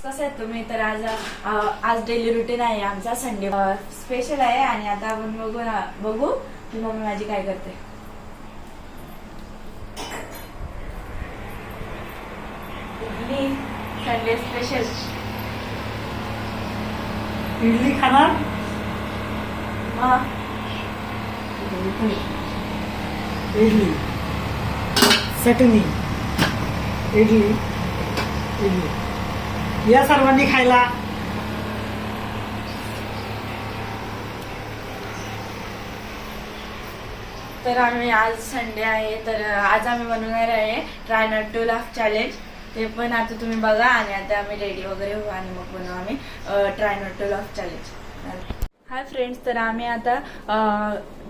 कसं आहे तुम्ही तर आज डेली रुटीन आहे आमचा संडे स्पेशल आहे आणि आता आपण बघू की मम्मी माझी काय करते. Idli Sunday special. इडली खाणार इडली चटणी इडली इडली या सर्वांनी खायला. तर आम्ही आज संडे आहे तर आज आम्ही बनवणार आहे try not to laugh challenge. ते पण आता तुम्ही बघा आणि आता आम्ही रेडी वगैरे होऊ आणि मग बनवू आम्ही try not to laugh challenge. Hi friends, तर आम्ही आता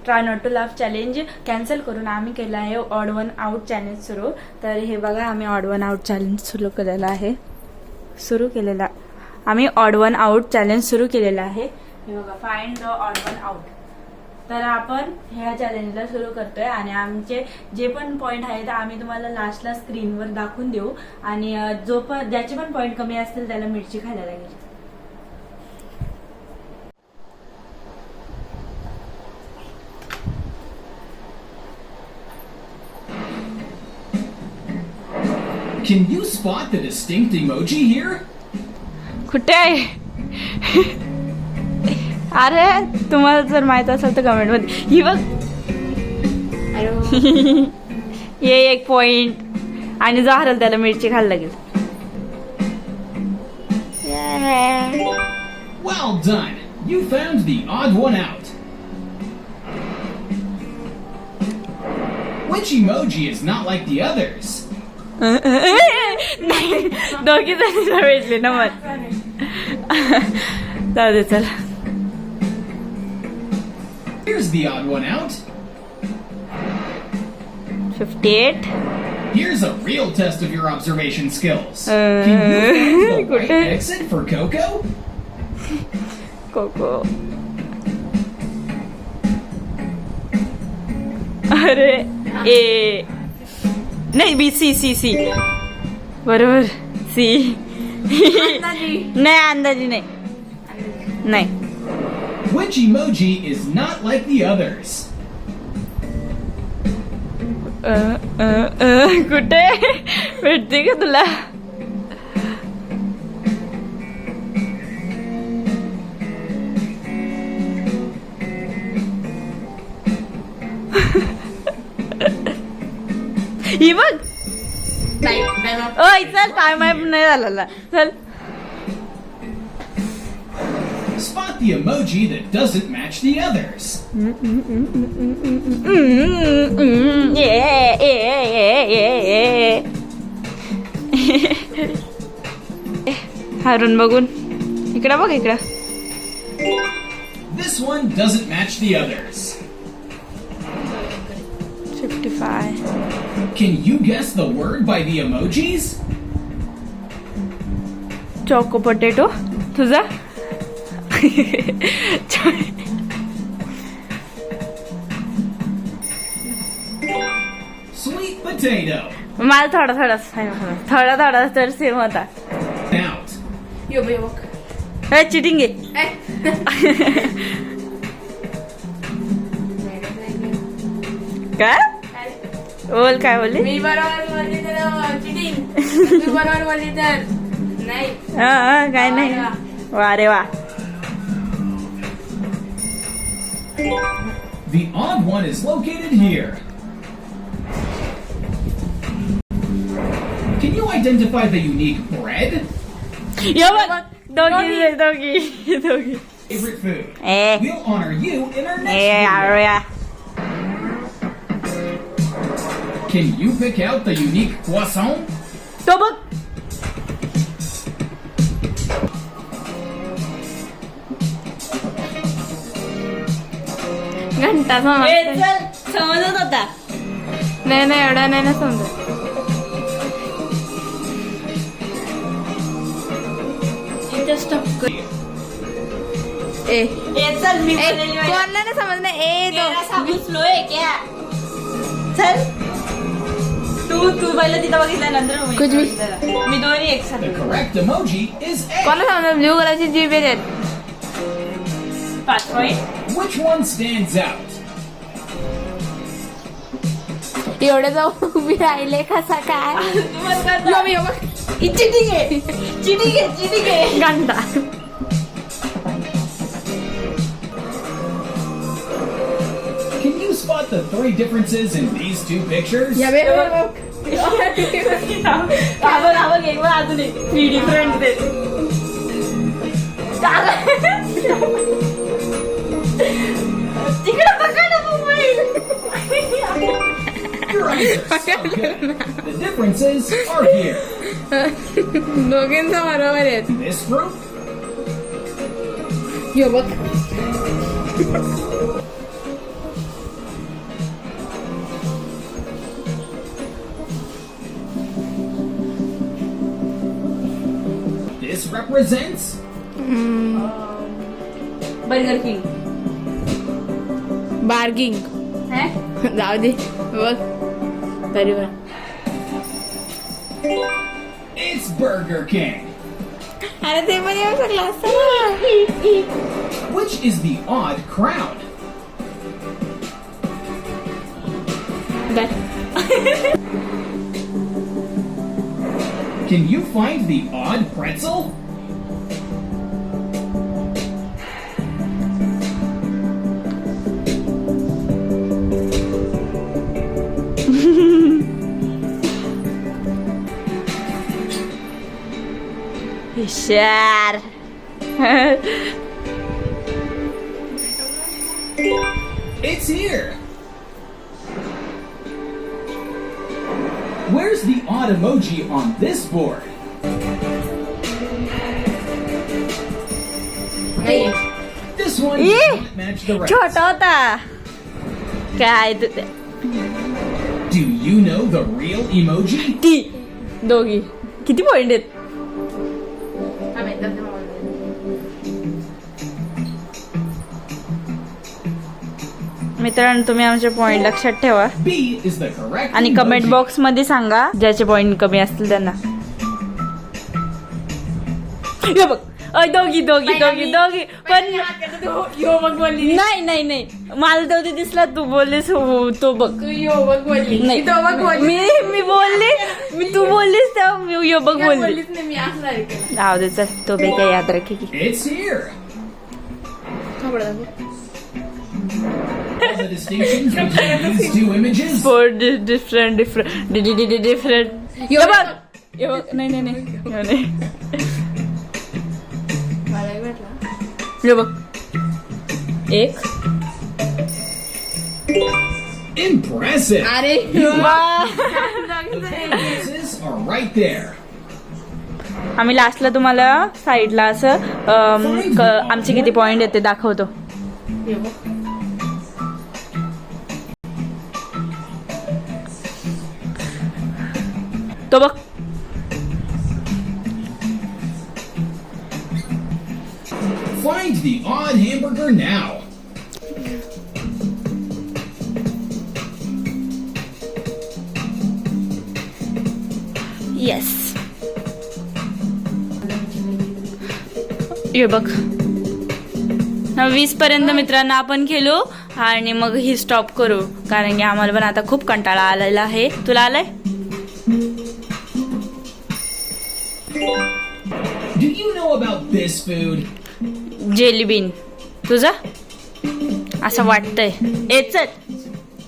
try not to laugh challenge cancel करून आम्ही केलं आहे ऑड वन आउट चॅलेंज सुरू. तर हे बघा आम्ही ऑड वन आउट चॅलेंज सुरू केलेला आहे. आम्ही ऑड वन आउट चॅलेंज सुरू केलेला आहे. हे बघा find the odd one out. तर आपण ह्या चॅलेंजला सुरू करतोय आणि आमचे जे पण पॉईंट आहेत आम्ही तुम्हाला लास्टला स्क्रीनवर दाखवून देऊ आणि ज्याचे पण पॉईंट कमी असतील त्याला मिरची खायला लागेल. Can you spot the distinct emoji here? कुठे आहे? अरे तुम्हाला जर माहित असेल तर कमेंट मध्ये ही बघ. ये एक पॉइंट आणि जो हरल त्याला मिरची खायला लागेल. Well done. You found the odd one out. Which emoji is not like the others? नाही दोघी जणीला भेटले ना मग. जाऊ दे चला. Here's the odd one out. 58. Here's a real test of your observation skills. Can you find the right exit for Coco? Coco. अरे ए नाही बी सी बरोबर सी. नाही अंदाजी नाही. Which emoji is not like the others? कुठे भेटते का तुला? ही बघ. ओय चल टाइम नाही झाला चल. Spot the emoji that doesn't match the others. हारून बघून इकडं बघ इकडं. This one doesn't match the others. 55. Can you guess the word by the emojis? Choco potato. तुझा Sweet potato. मला थोडा तर सेम होता. Out. चिटिंग आहे. काय बोल काय बोलली? मी बरोबर बोलली तर चिटिंग, तू बरोबर बोलली तर नाही. काय नाही. वा रे वा. The odd one is located here. Can you identify the unique bread? दोघी. Favorite food. Eh. We'll honor you in our next video. Can you pick out the unique croissant? तो बघ. घंटा समजत होता. नाही एवढा नाही ना समजत. चल मी कोणला नाही समजलं. स्लो आहे क्या. चल तू तू पहिलं तिथं बघितल्यानंतर मी कुछ भी. बघितलेलं. मी दोन्ही एक साथ The correct emoji is A. कोणाला सांगणार ब्ल्यू कलरची जीभ येतात 5 point. Which one stands out? एवढे जाऊ उभी राहिले कसा काय चिटिंग आहे चिटिंग आहे घंटा Can you spot the 3 differences in these 2 pictures? आपण एक वेळ अजून एक 3 डिफरंट दे. तिकडे बघा ना mobile. Your eyes are so good. The differences are here. दोघींचा बरोबर आहेत This group, यो बघ this represents burger king. Barging जाऊ दे बघ तरी पण it's Burger King. अरे ते पण येऊ शकलं असतं ना. Which is the odd crowd? Can you find the odd pretzel? हुशार. It's here. Where's the odd emoji on this board? This one Yeah. does not match the rest. छोटा होता काय तू ते Do you know the real emoji? ती दोघी किती point आहेत. मित्रांनो तुम्ही आमचे पॉइंट लक्षात ठेवा B is the correct आणि कमेंट emoji. बॉक्स मध्ये सांगा ज्याचे पॉइंट कमी असतील त्यांना. हे बघ दोघी पण नाही मला तेवढी दिसला तू बोललीस हो तो बघ नाही मी बोलली मी तू बोललीस तेव्हा मी यो बघ बोलली. राहू दे चल तो बे काय याद रखे की. It's here. All the distinctions between these 2 images. Four different हे बघ नाही हे बघ एक Impressive. अरे Differences are right there. आम्ही लास्टला तुम्हाला साईडला असं आमचे किती पॉइंट येते दाखवतो. तो बघ Find the odd hamburger now. Yes हे बघ 20 पर्यंत मित्रांनो आपण खेळू आणि मग ही स्टॉप करू कारण की आम्हाला पण आता खूप कंटाळा आलेला आहे. तुला आलाय? Do you know about this food? Jelly bean. तुझा असं वाटतंय ए चल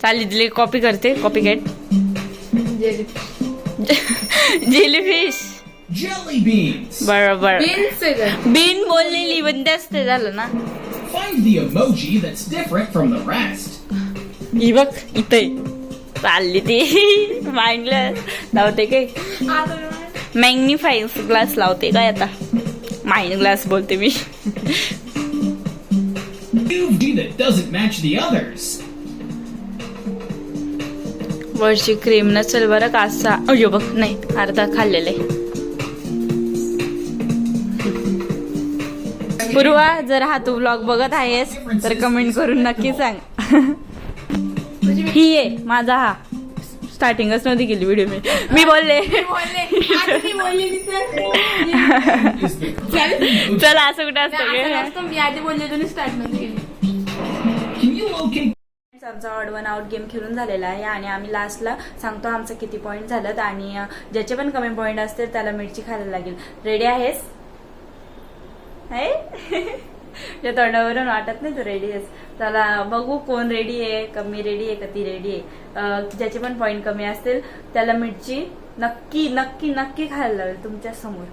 चालेल कॉपी करते copycat. Jellyfish Jelly beans. बरोबर बीन बोललेली पण तेच ते झालं ना. Find the emoji that's different from the rest. ही बघ इथे चालली ती माइंडला लावते काय मॅग्निफाईंग ग्लास लावते काय आता माइंड ग्लास बोलते मी. Emoji that doesn't match the others. वरची क्रीम नसेल बरं का असा अयो बघ नाही अर्धा खाल्लेले. पूर्वा जर हा तू व्लॉग बघत आहेस तर कमेंट करून नक्की सांग. ही आहे माझा हा स्टार्टिंगच नव्हती केली व्हिडिओ मी बोलले मी बोललेली तर Is the चला असं कुठं असतं असं का? नसतं, मी आधी बोलले तुम्ही स्टार्ट नव्हती केली. Can you locate आमचा ऑड वन आउट गेम खेळून झालेला आहे आणि आम्ही लास्टला सांगतो आमचं किती पॉईंट झालं आणि ज्याचे पण कमी पॉईंट असतील त्याला मिरची खायला लागेल. रेडी आहेस? त्या तोंडावरून वाटत नाही तू रेडी आहेस. चला बघू कोण रेडी आहे, का मी रेडी आहे का ती रेडी आहे. ज्याचे पण पॉईंट कमी असतील त्याला मिरची नक्की नक्की नक्की खायला लागेल तुमच्या समोर.